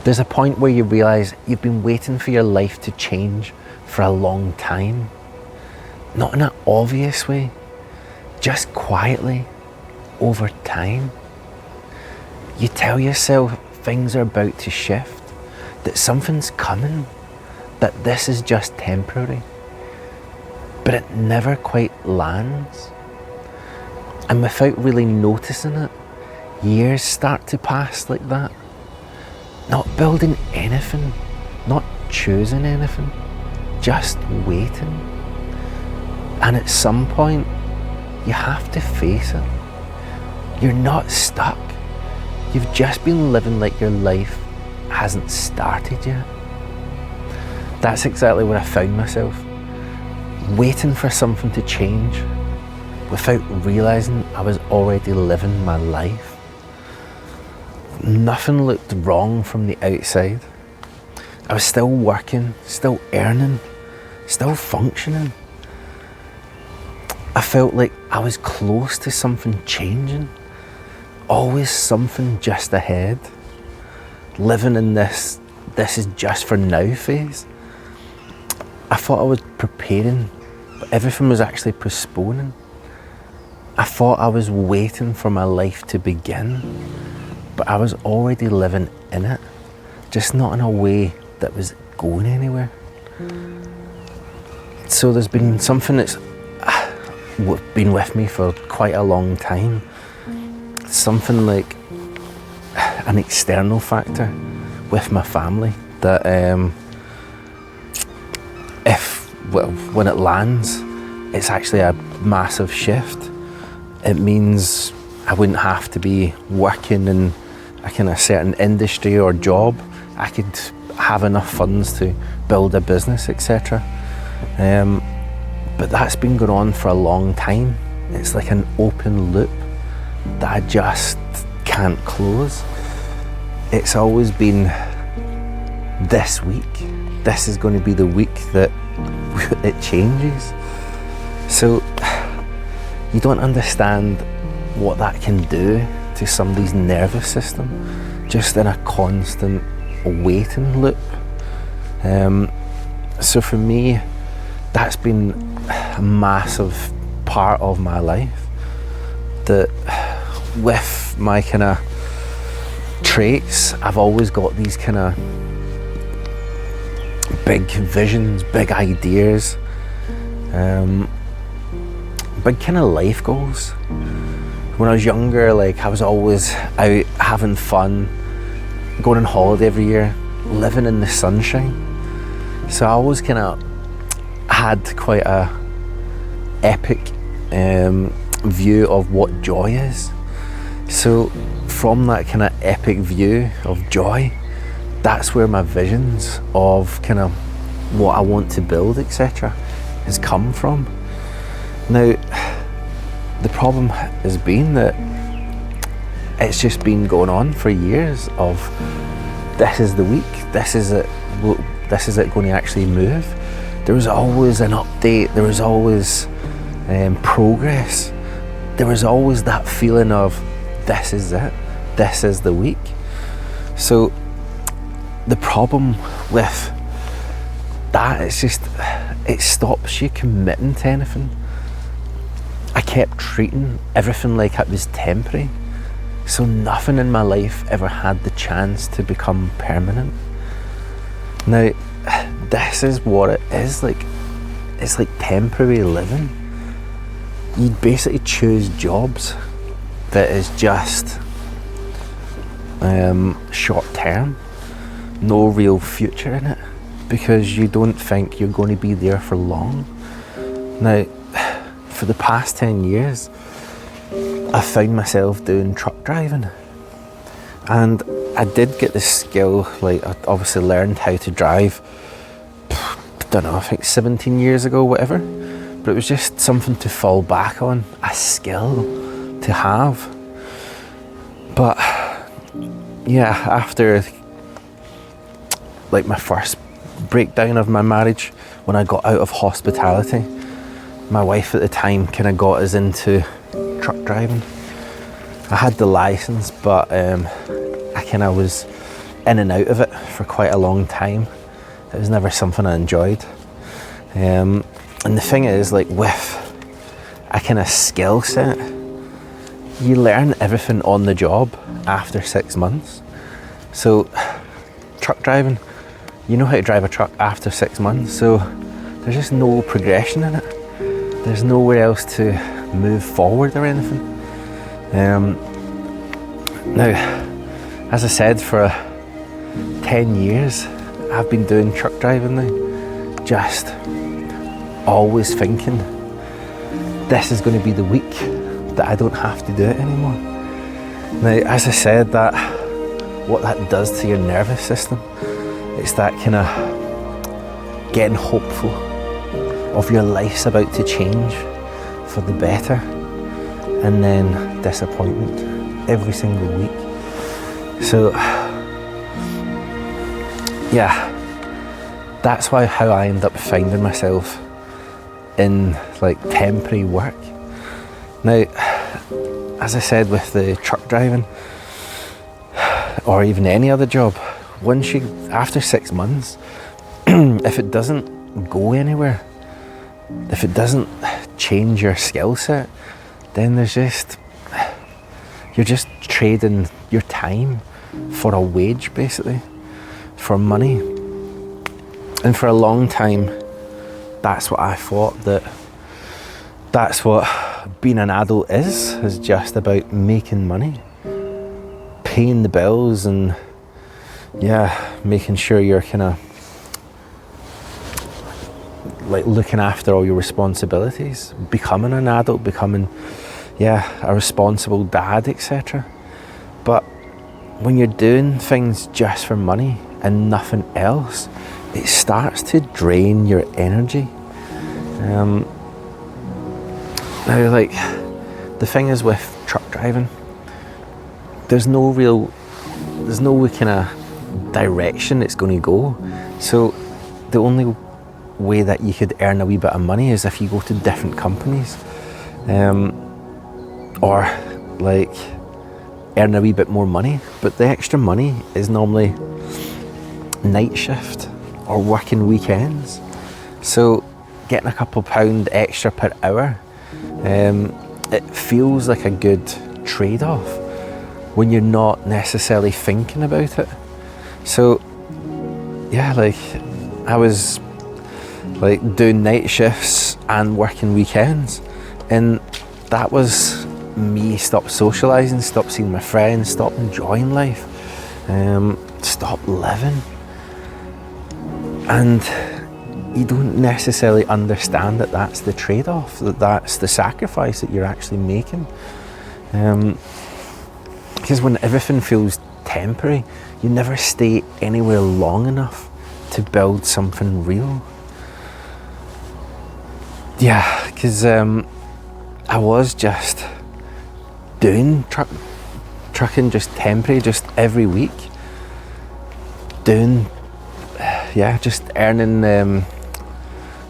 There's a point where you realise you've been waiting for your life to change for a long time. Not in an obvious way, just quietly, over time. You tell yourself things are about to shift, that something's coming, that this is just temporary. But it never quite lands. And without really noticing it, years start to pass like that. Not building anything, not choosing anything, just waiting. And at some point, you have to face it. You're not stuck. You've just been living like your life hasn't started yet. That's exactly where I found myself. Waiting for something to change without realising I was already living my life. Nothing looked wrong from the outside. I was still working, still earning, still functioning. I felt like I was close to something changing. Always something just ahead. Living in this is just for now phase. I thought I was preparing, but everything was actually postponing. I thought I was waiting for my life to begin, but I was already living in it, just not in a way that was going anywhere. So there's been something that's been with me for quite a long time. Something like an external factor with my family that when it lands, it's actually a massive shift. It means I wouldn't have to be working in a kind of certain industry or job. I could have enough funds to build a business, etc. But that's been going on for a long time. It's like an open loop that I just can't close. It's always been this week. This is going to be the week that it changes. So you don't understand what that can do to somebody's nervous system, just in a constant waiting loop. So for me, that's been a massive part of my life, that with my kind of traits, I've always got these kind of big visions, big ideas, big kind of life goals. When I was younger, like, I was always out having fun, going on holiday every year, living in the sunshine. So I always kind of had quite a epic view of what joy is. So from that kind of epic view of joy, that's where my visions of kind of what I want to build, etc., has come from. Now, the problem has been that it's just been going on for years of, this is the week, this is it going to actually move. There was always an update, there was always progress, there was always that feeling of, this is it, this is the week. So the problem with that, it's just, it stops you committing to anything. I kept treating everything like it was temporary, so nothing in my life ever had the chance to become permanent. Now, this is what it is like. It's like temporary living. You basically choose jobs that is just short term, no real future in it, because you don't think you're going to be there for long. Now, for the past 10 years, I found myself doing truck driving, and I did get the skill. Like, I obviously learned how to drive, I don't know, I think 17 years ago, whatever, but it was just something to fall back on, a skill to have. But yeah, after like my first breakdown of my marriage, when I got out of hospitality, my wife at the time kind of got us into truck driving. I had the license, but I kind of was in and out of it for quite a long time. It was never something I enjoyed. And the thing is, like with a kind of skill set, you learn everything on the job after 6 months. So truck driving, you know how to drive a truck after 6 months, so there's just no progression in it. There's nowhere else to move forward or anything. Now, as I said, for 10 years I've been doing truck driving now, just always thinking this is going to be the week that I don't have to do it anymore. Now, as I said, that what that does to your nervous system, it's that kind of getting hopeful of your life's about to change for the better, and then disappointment every single week. So yeah, that's how I end up finding myself in like temporary work. Now, as I said, with the truck driving or even any other job, once you, after 6 months, if it doesn't go anywhere, if it doesn't change your skill set, then you're just trading your time for a wage, basically, for money. And for a long time, that's what I thought, that's what being an adult is just about making money, paying the bills, and making sure you're kind of like looking after all your responsibilities, becoming an adult, becoming a responsible dad, etc. But when you're doing things just for money and nothing else, it starts to drain your energy. Now, like, the thing is with truck driving, there's no kind of direction it's going to go. So the only way that you could earn a wee bit of money is if you go to different companies, or like earn a wee bit more money. But the extra money is normally night shift or working weekends. So getting a couple pound extra per hour, it feels like a good trade-off when you're not necessarily thinking about it. So like I was like doing night shifts and working weekends, and that was me stop socialising, stop seeing my friends, stop enjoying life, stop living. And you don't necessarily understand that that's the trade-off, that's the sacrifice that you're actually making. Because when everything feels temporary, you never stay anywhere long enough to build something real. Yeah, because I was just doing trucking just temporary, just every week, just earning,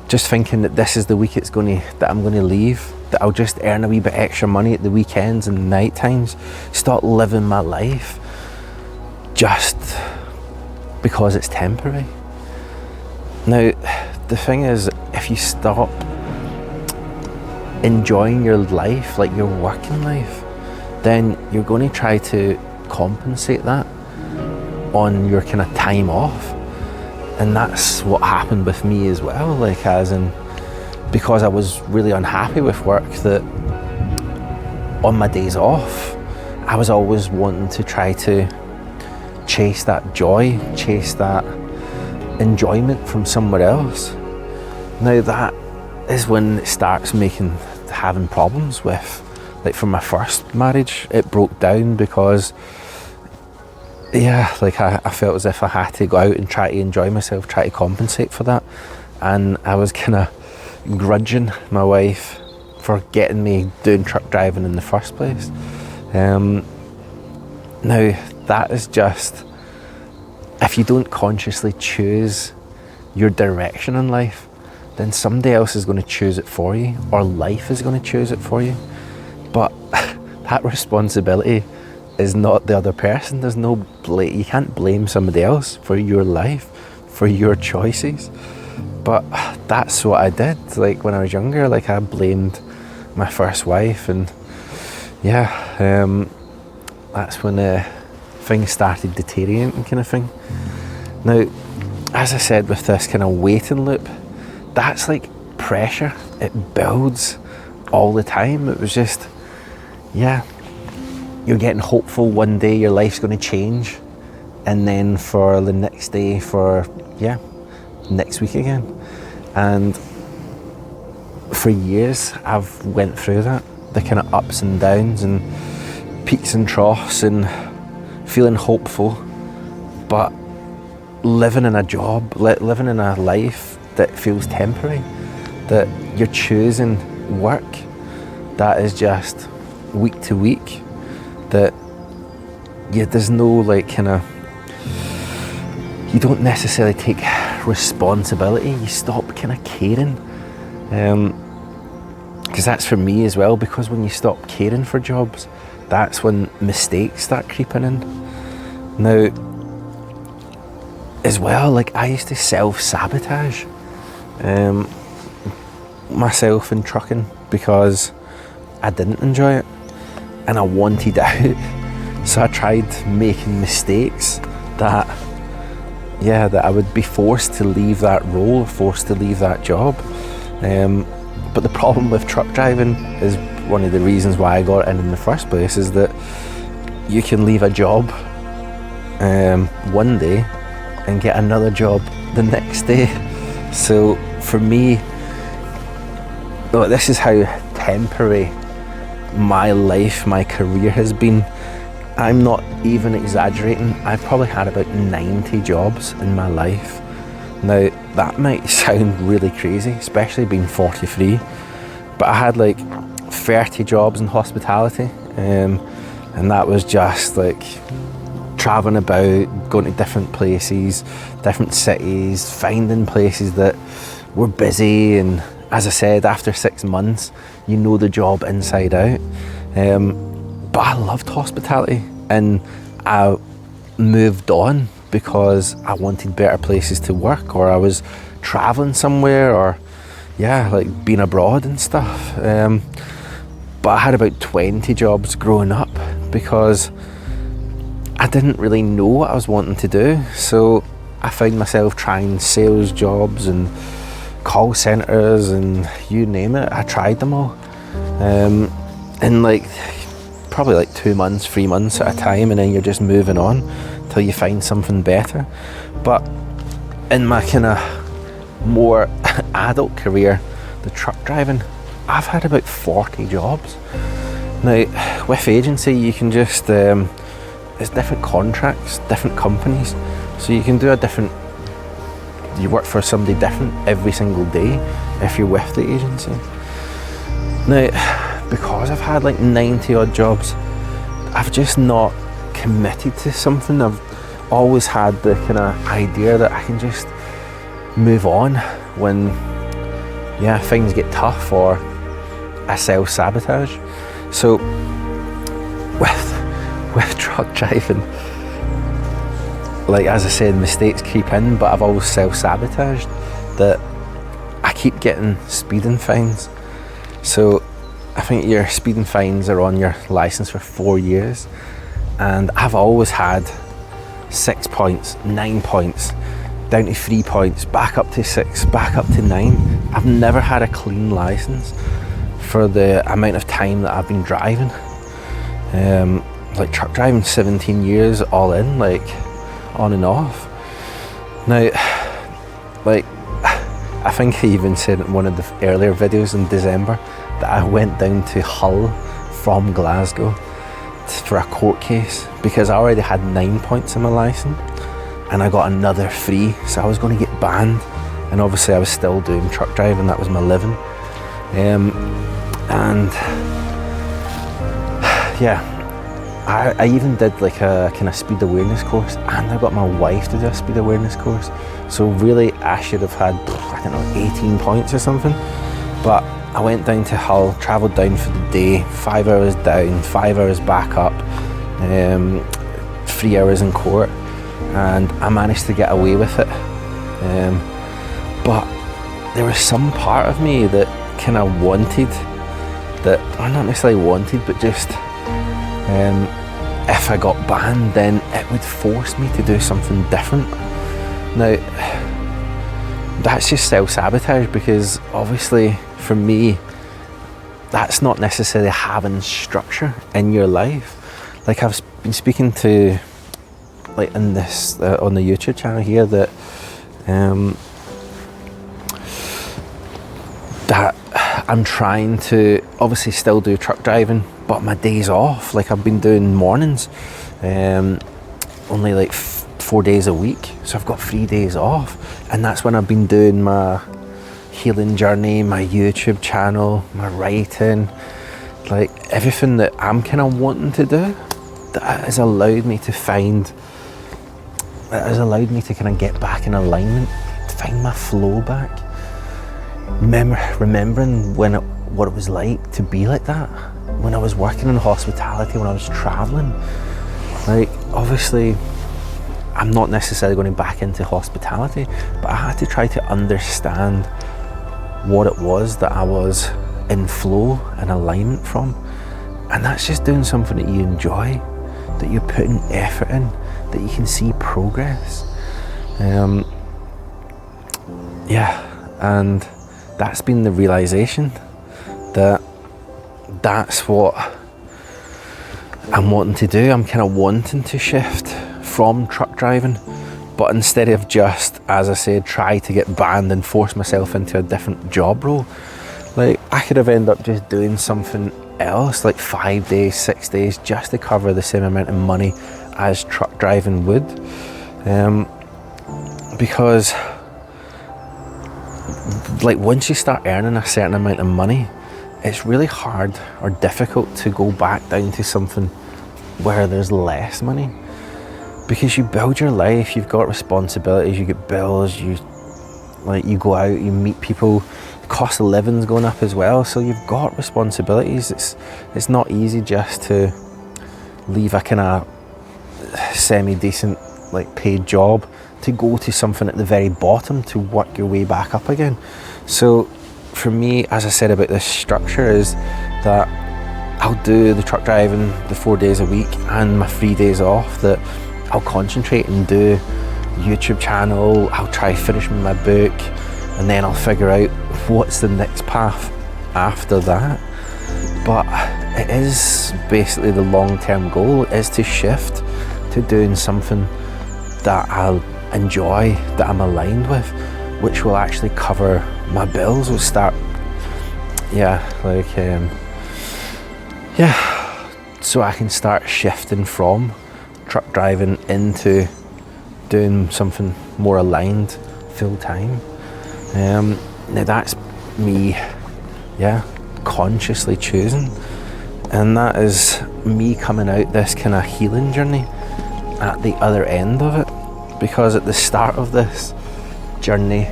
just thinking that this is the week that I'm going to leave, that I'll just earn a wee bit extra money at the weekends and night times, start living my life just because it's temporary. Now, the thing is, if you stop enjoying your life, like your working life, then you're going to try to compensate that on your kind of time off. And that's what happened with me as well, like as in, because I was really unhappy with work, that on my days off I was always wanting to try to chase that joy, chase that enjoyment from somewhere else. Now that is when it starts having problems with, like, from my first marriage, it broke down because I felt as if I had to go out and try to enjoy myself, try to compensate for that, and I was kind of grudging my wife for getting me doing truck driving in the first place. Now that is just, if you don't consciously choose your direction in life, then somebody else is going to choose it for you, or life is going to choose it for you. But that responsibility is not the other person. There's no you can't blame somebody else for your life, for your choices. But that's what I did. Like when I was younger, like I blamed my first wife, and that's when things started deteriorating, kind of thing. Now, as I said, with this kind of waiting loop, that's like pressure. It builds all the time. It was just, you're getting hopeful one day your life's going to change, and then for the next day, next week again. And for years I've went through that, the kind of ups and downs and peaks and troughs, and feeling hopeful, but living in a job, living in a life that feels temporary, that you're choosing work that is just week to week, that there's no like kind of, you don't necessarily take responsibility, you stop kind of caring, because that's for me as well, because when you stop caring for jobs, that's when mistakes start creeping in. Now, as well, like I used to self-sabotage myself in trucking because I didn't enjoy it and I wanted out. So I tried making mistakes that I would be forced to leave that role, forced to leave that job. But the problem with truck driving is, one of the reasons why I got in the first place, is that you can leave a job one day and get another job the next day. So for me, this is how temporary my life, my career has been. I'm not even exaggerating. I've probably had about 90 jobs in my life. Now, that might sound really crazy, especially being 43, but I had like 30 jobs in hospitality, and that was just like traveling about, going to different places, different cities, finding places that were busy. And as I said, after 6 months, you know the job inside out. But I loved hospitality, and I moved on because I wanted better places to work, or I was traveling somewhere, or like being abroad and stuff. But I had about 20 jobs growing up because I didn't really know what I was wanting to do. So I found myself trying sales jobs and call centres and you name it. I tried them all. In like probably like 2 months, 3 months at a time, and then you're just moving on till you find something better. But in my kind of more adult career, the truck driving, I've had about 40 jobs. Now, with agency, you can just, it's different contracts, different companies, so you can do you work for somebody different every single day if you're with the agency. Now, because I've had like 90 odd jobs, I've just not committed to something. I've always had the kind of idea that I can just move on when things get tough or I self-sabotage. So with truck driving, like as I said, mistakes creep in, but I've always self-sabotaged that I keep getting speeding fines. So I think your speeding fines are on your licence for 4 years, and I've always had 6 points, 9 points, down to 3 points, back up to 6, back up to 9. I've never had a clean licence for the amount of time that I've been driving. Like truck driving, 17 years all in, like on and off. Now, like I think I even said in one of the earlier videos in December that I went down to Hull from Glasgow for a court case because I already had 9 points in my licence and I got another 3, so I was going to get banned. And obviously I was still doing truck driving, that was my living. I even did like a kind of speed awareness course, and I got my wife to do a speed awareness course. So really I should have had, 18 points or something. But I went down to Hull, travelled down for the day, 5 hours down, 5 hours back up. 3 hours in court, and I managed to get away with it. But there was some part of me that kind of wanted, that, or not necessarily wanted, but just if I got banned, then it would force me to do something different. Now, that's just self-sabotage, because obviously for me, that's not necessarily having structure in your life. Like, I've been speaking to, like, in this on the YouTube channel here, that that I'm trying to obviously still do truck driving, but my days off, like, I've been doing mornings only like 4 days a week, so I've got 3 days off, and that's when I've been doing my healing journey, my YouTube channel, my writing, like everything that I'm kind of wanting to do. That has allowed me to find, that has allowed me to kind of get back in alignment, to find my flow back. Remembering what it was like to be like that when I was working in hospitality, when I was traveling. Like, obviously I'm not necessarily going back into hospitality, but I had to try to understand what it was that I was in flow and alignment from. And that's just doing something that you enjoy, that you're putting effort in, that you can see progress. And that's been the realization that that's what I'm wanting to do. I'm kind of wanting to shift from truck driving, but instead of just, as I said, try to get banned and force myself into a different job role, like, I could have ended up just doing something else, like 5 days, 6 days, just to cover the same amount of money as truck driving would. Because, like, once you start earning a certain amount of money, it's really hard or difficult to go back down to something where there's less money, because you build your life, you've got responsibilities, you get bills, you go out, you meet people, the cost of living's going up as well, so you've got responsibilities. It's not easy just to leave a kind of semi-decent, like, paid job to go to something at the very bottom to work your way back up again. So for me, as I said about this structure, is that I'll do the truck driving the 4 days a week and my 3 days off, that I'll concentrate and do YouTube channel, I'll try finishing my book, and then I'll figure out what's the next path after that. But it is basically, the long-term goal is to shift to doing something that I'll enjoy, that I'm aligned with, which will actually cover my bills, will start, so I can start shifting from truck driving into doing something more aligned full time. Now that's me, consciously choosing, and that is me coming out this kind of healing journey at the other end of it. Because at the start of this journey,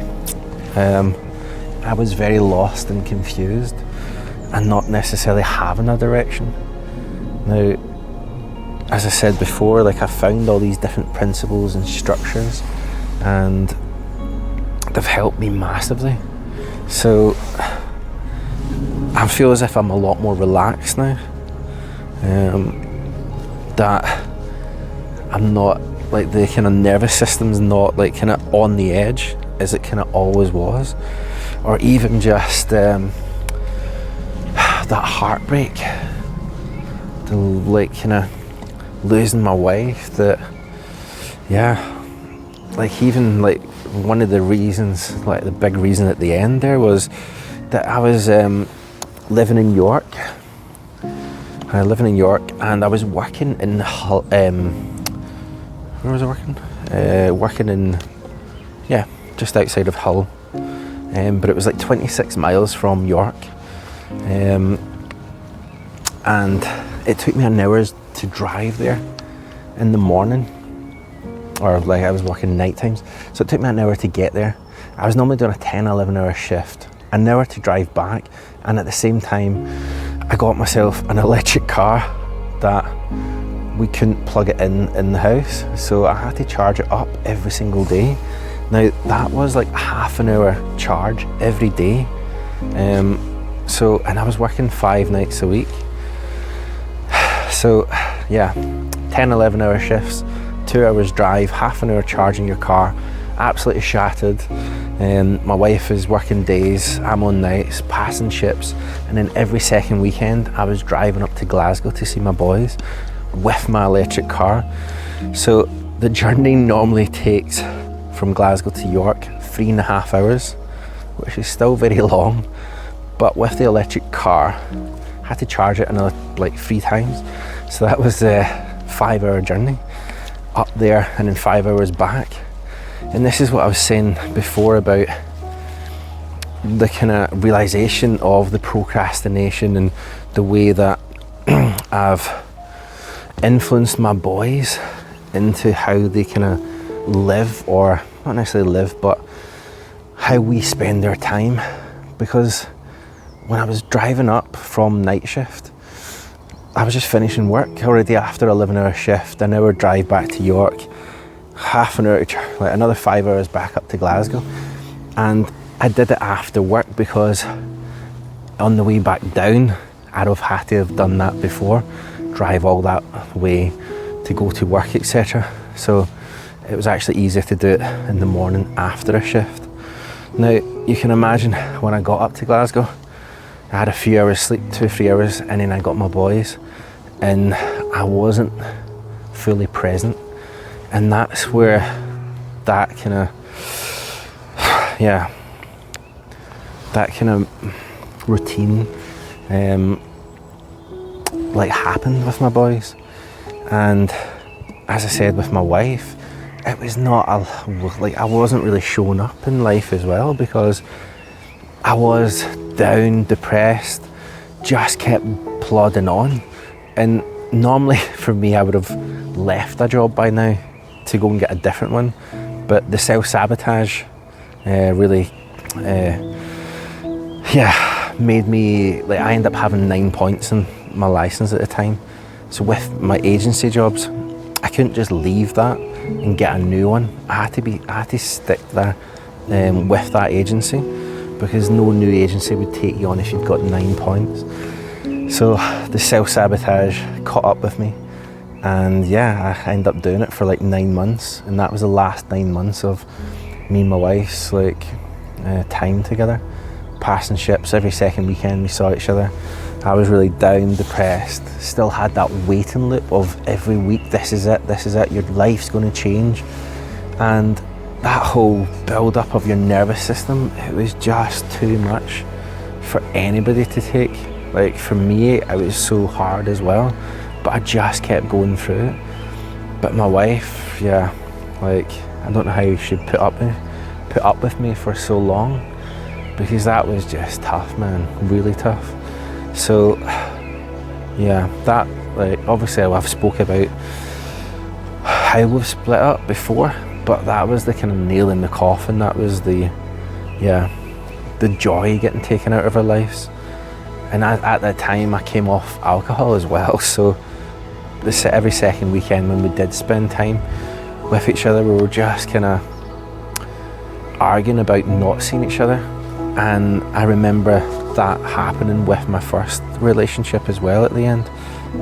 I was very lost and confused and not necessarily having a direction. Now, as I said before, like, I found all these different principles and structures, and they've helped me massively. So I feel as if I'm a lot more relaxed now, that I'm not, like, the kind of nervous system's not, like, kind of on the edge as it kind of always was, or even just that heartbreak, the, like, kind of losing my wife, that, like, even, like, one of the reasons, like, the big reason at the end there was that I was living in York. And I was working in Hull. Where was I working? Working in, just outside of Hull. But it was like 26 miles from York. And it took me an hour to drive there in the morning. Or, like, I was working night times. So it took me an hour to get there. I was normally doing a 10, 11 hour shift. An hour to drive back. And at the same time, I got myself an electric car that we couldn't plug it in the house, so I had to charge it up every single day. Now that was like half an hour charge every day. And I was working 5 nights a week. So yeah, 10, 11 hour shifts, 2 hours drive, half an hour charging your car, absolutely shattered. My wife is working days, I'm on nights, passing ships, and then every second weekend I was driving up to Glasgow to see my boys with my electric car. So the journey normally takes from Glasgow to York 3.5 hours, which is still very long, but with the electric car I had to charge it another like 3 times, so that was a 5-hour journey up there and then 5 hours back. And this is what I was saying before about the kind of realization of the procrastination and the way that I've influenced my boys into how they kind of live, or not necessarily live, but how we spend our time. Because when I was driving up from night shift, I was just finishing work already after 11-hour shift, an hour drive back to York, half an hour, like another 5 hours back up to Glasgow. And I did it after work because on the way back down, I'd have had to have done that before, drive all that way to go to work, etc. So it was actually easier to do it in the morning after a shift. Now, you can imagine when I got up to Glasgow, I had a few hours sleep, 2-3 hours, and then I got my boys, and I wasn't fully present. And that's where that kind of routine like happened with my boys. And as I said with my wife, it was not I wasn't really showing up in life as well, because I was down, depressed, just kept plodding on. And normally for me, I would have left a job by now to go and get a different one, but the self-sabotage really made me, like, I ended up having 9 points in my license at the time. So with my agency jobs, I couldn't just leave that and get a new one. I had to stick there with that agency, because no new agency would take you on if you've got 9 points. So the self-sabotage caught up with me, and yeah, I ended up doing it for like 9 months, and that was the last 9 months of me and my wife's like time together, passing ships every second weekend we saw each other. I was really down, depressed, still had that waiting loop of every week, this is it, your life's going to change. And that whole build up of your nervous system, it was just too much for anybody to take. Like for me, it was so hard as well, but I just kept going through it. But my wife, yeah, like, I don't know how she put up with me for so long, because that was just tough, man, really tough. So yeah, that, like, obviously I've spoke about how we've split up before, but that was the kind of nail in the coffin. That was the joy getting taken out of our lives. And at that time I came off alcohol as well, so every second weekend when we did spend time with each other, we were just kind of arguing about not seeing each other. And I remember that happening with my first relationship as well at the end,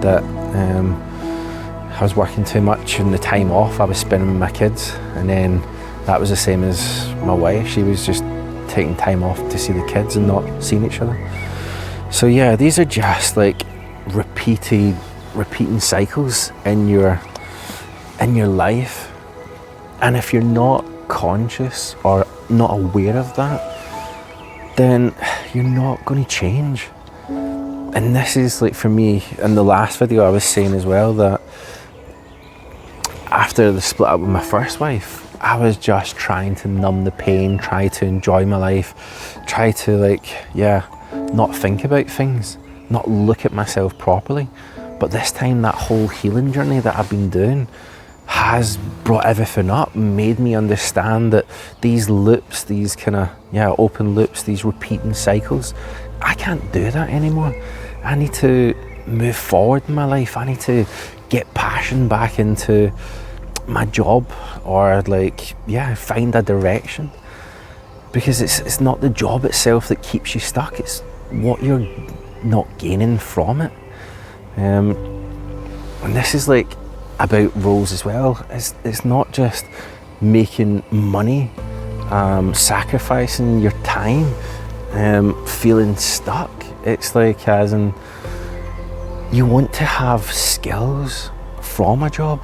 that I was working too much, and the time off I was spending with my kids, and then that was the same as my wife. She was just taking time off to see the kids and not seeing each other. So yeah, these are just like repeating cycles in your life, and if you're not conscious or not aware of that, then you're not going to change. And this is, like, for me, in the last video I was saying as well, that after the split up with my first wife, I was just trying to numb the pain, try to enjoy my life, try to, like, not think about things, not look at myself properly. But this time, that whole healing journey that I've been doing has brought everything up, made me understand that these loops, these kind of open loops, these repeating cycles, I can't do that anymore. I need to move forward in my life. I need to get passion back into my job, or like, yeah, find a direction. Because it's not the job itself that keeps you stuck, it's what you're not gaining from it. And this is like about roles as well. It's not just making money, sacrificing your time, feeling stuck. It's like, as in, you want to have skills from a job.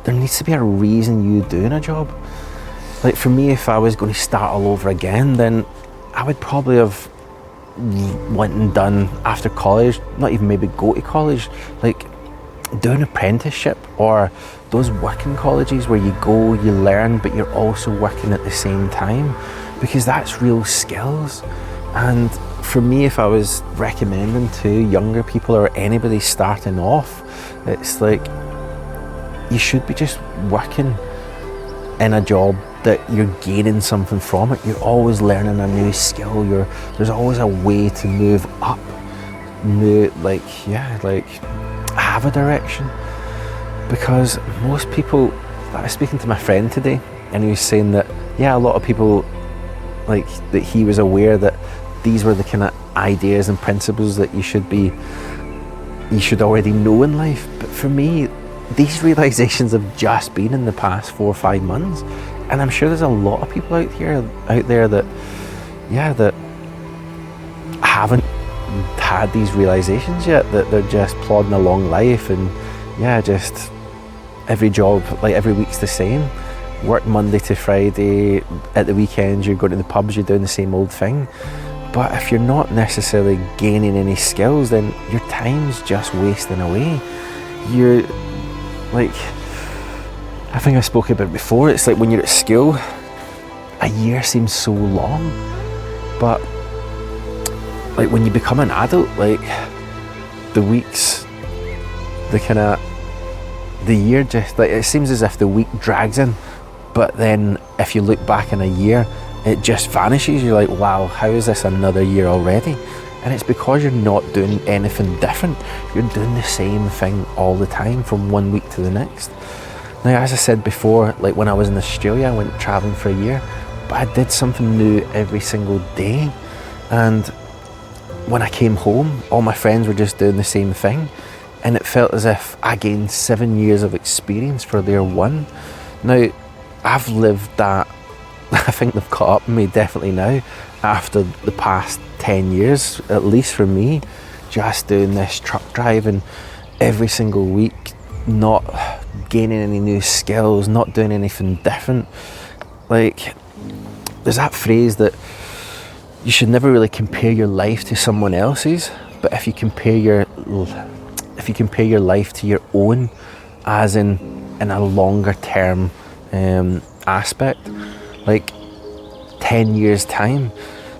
There needs to be a reason you doing a job. Like for me, if I was going to start all over again, then I would probably have went and done after college, not even maybe go to college, like do an apprenticeship, or those working colleges where you go, you learn, but you're also working at the same time, because that's real skills. And for me, if I was recommending to younger people or anybody starting off, it's like, you should be just working in a job that you're gaining something from it. You're always learning a new skill. There's always a way to move up, have a direction. Because most people, I was speaking to my friend today, and he was saying that, yeah, a lot of people, like, that he was aware that these were the kind of ideas and principles that you should already know in life. But for me, these realizations have just been in the past 4 or 5 months. And I'm sure there's a lot of people out there that haven't had these realizations yet, that they're just plodding along life, and just every job, like every week's the same. Work Monday to Friday, at the weekends you're going to the pubs, you're doing the same old thing. But if you're not necessarily gaining any skills, then your time's just wasting away. You're like, I think I spoke about it before, it's like when you're at school, a year seems so long, but like when you become an adult, like the weeks, the year just, like, it seems as if the week drags in, but then if you look back in a year, it just vanishes. You're like, wow, how is this another year already? And it's because you're not doing anything different. You're doing the same thing all the time from one week to the next. Now, as I said before, like when I was in Australia, I went traveling for a year, but I did something new every single day. And when I came home, all my friends were just doing the same thing. And it felt as if I gained 7 years of experience for their 1. Now, I've lived that, I think they've caught up with me definitely now, after the past 10 years, at least for me, just doing this truck driving every single week, not gaining any new skills, not doing anything different. Like, there's that phrase that you should never really compare your life to someone else's, but if you compare your life to your own, as in a longer term aspect, like 10 years time.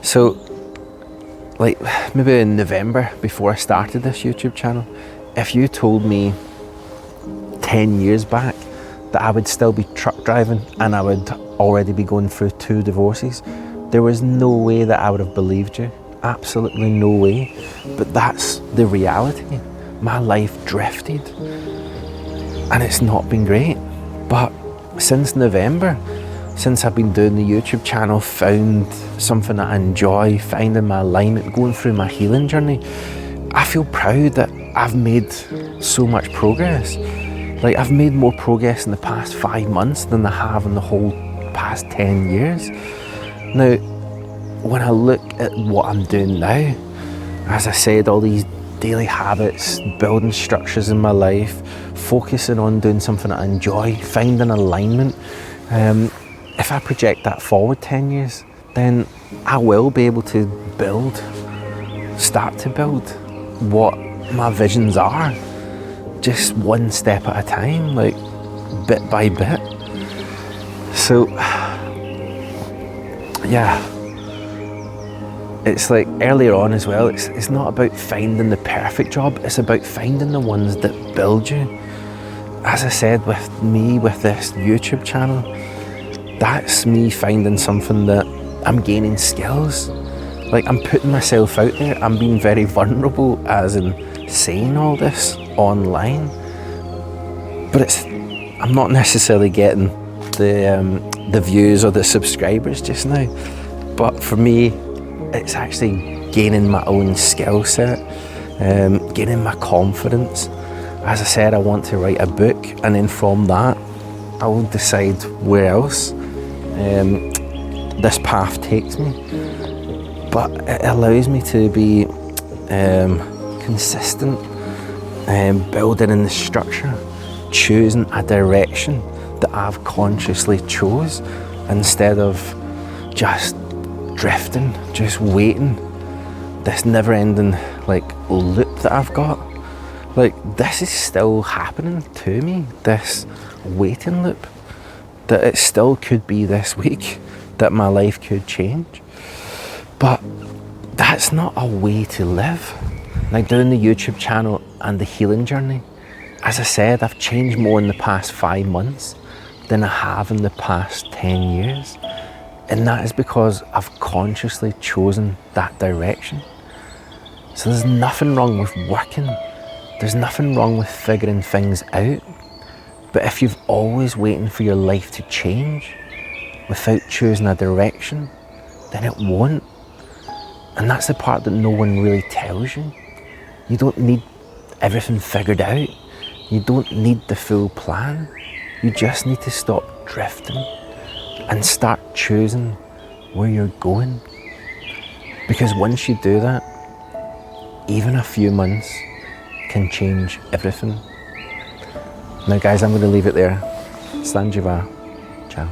So like maybe in November, before I started this YouTube channel, if you told me 10 years back that I would still be truck driving and I would already be going through 2 divorces, there was no way that I would have believed you. Absolutely no way. But that's the reality. My life drifted and it's not been great. But since November, since I've been doing the YouTube channel, found something that I enjoy, finding my alignment, going through my healing journey, I feel proud that I've made so much progress. Like, I've made more progress in the past 5 months than I have in the whole past 10 years. Now, when I look at what I'm doing now, as I said, all these daily habits, building structures in my life, focusing on doing something I enjoy, finding alignment, if I project that forward 10 years, then I will be able to start to build what my visions are, just one step at a time, like bit by bit. So yeah, it's like earlier on as well, it's not about finding the perfect job, it's about finding the ones that build you. As I said, with me, with this YouTube channel, that's me finding something that I'm gaining skills. Like, I'm putting myself out there, I'm being very vulnerable as in saying all this online, But I'm not necessarily getting the views or the subscribers just now. But for me, it's actually gaining my own skill set, gaining my confidence. As I said, I want to write a book, and then from that, I will decide where else this path takes me. But it allows me to be consistent, building in the structure, choosing a direction that I've consciously chose, instead of just drifting, just waiting, this never-ending loop that I've got. This is still happening to me, this waiting loop, that it still could be this week that my life could change. But that's not a way to live. Doing the YouTube channel and the healing journey, as I said, I've changed more in the past 5 months than I have in the past 10 years. And that is because I've consciously chosen that direction. So there's nothing wrong with working. There's nothing wrong with figuring things out. But if you've always waiting for your life to change without choosing a direction, then it won't. And that's the part that no one really tells you. You don't need everything figured out. You don't need the full plan. You just need to stop drifting and start choosing where you're going. Because once you do that, even a few months can change everything. Now guys, I'm going to leave it there. Stan Ciao.